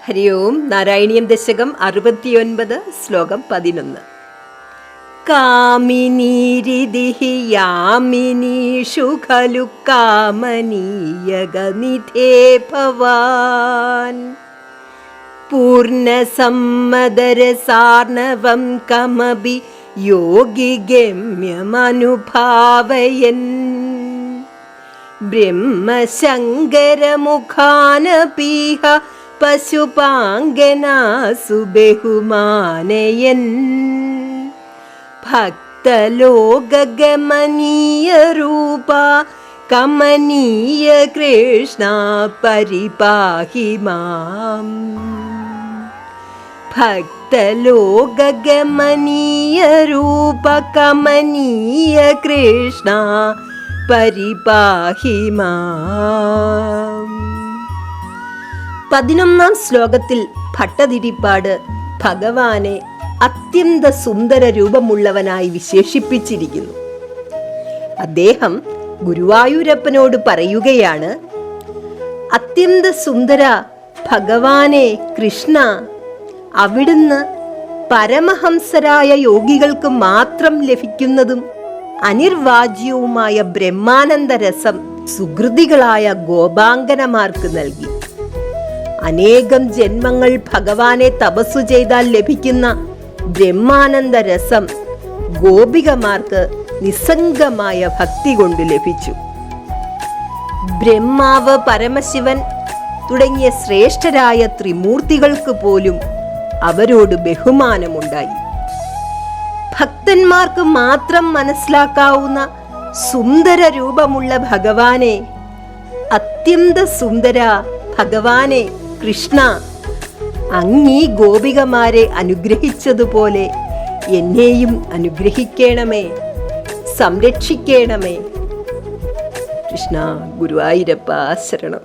ഹരി ഓം. നാരായണീയം ദശകം 69 ശ്ലോകം 11. കാമിനീരിതിഹി യാമിനീഷു ഖലു കാമനീയഗനിധേ ഭവാൻ പൂർണ്ണസമ്മദരസാർണവം കമപി യോഗി ഗമ്യമനുഭാവയൻ ബ്രഹ്മശങ്കരമുഖാനപീഹ പശുപാങ്കനാസു ബഹുമാനയൻ ഭക്തലോകഗമനീയ രൂപ കമനീയ കൃഷ്ണ പരിപാഹി മാം. ഭക്തലോകഗമനീയ രൂപ കമനീയ കൃഷ്ണ പരിപാഹി മാം. 11ാം ശ്ലോകത്തിൽ ഭട്ടതിരിപ്പാട് ഭഗവാനെ അത്യന്ത സുന്ദര രൂപമുള്ളവനായി വിശേഷിപ്പിച്ചിരിക്കുന്നു. അദ്ദേഹം ഗുരുവായൂരപ്പനോട് പറയുകയാണ്, അത്യന്ത സുന്ദര ഭഗവാനെ കൃഷ്ണ, അവിടുന്ന് പരമഹംസരായ യോഗികൾക്ക് മാത്രം ലഭിക്കുന്നതും അനിർവാജ്യവുമായ ബ്രഹ്മാനന്ദ രസം സുഹൃതികളായ ഗോപാംഗനമാർക്ക് നൽകി. അനേകം ജന്മങ്ങൾ ഭഗവാനെ തപസ്സു ചെയ്താൽ ലഭിക്കുന്ന ബ്രഹ്മാനന്ദ രസം ഗോപികമാർക്ക് നിസ്സംഗമായ ഭക്തി കൊണ്ട് ലഭിച്ചു. ബ്രഹ്മാവ്, പരമശിവൻ തുടങ്ങിയ ശ്രേഷ്ഠരായ ത്രിമൂർത്തികൾക്ക് പോലും അവരോട് ബഹുമാനമുണ്ടായി. ഭക്തന്മാർക്ക് മാത്രം മനസ്സിലാക്കാവുന്ന സുന്ദര രൂപമുള്ള ഭഗവാനെ, അത്യന്ത സുന്ദര ഭഗവാനെ കൃഷ്ണ, അങ്ങീ ഗോപികമാരെ അനുഗ്രഹിച്ചതുപോലെ എന്നെയും അനുഗ്രഹിക്കണമേ, സംരക്ഷിക്കണമേ. കൃഷ്ണ ഗുരുവായൂരപ്പ ശരണം.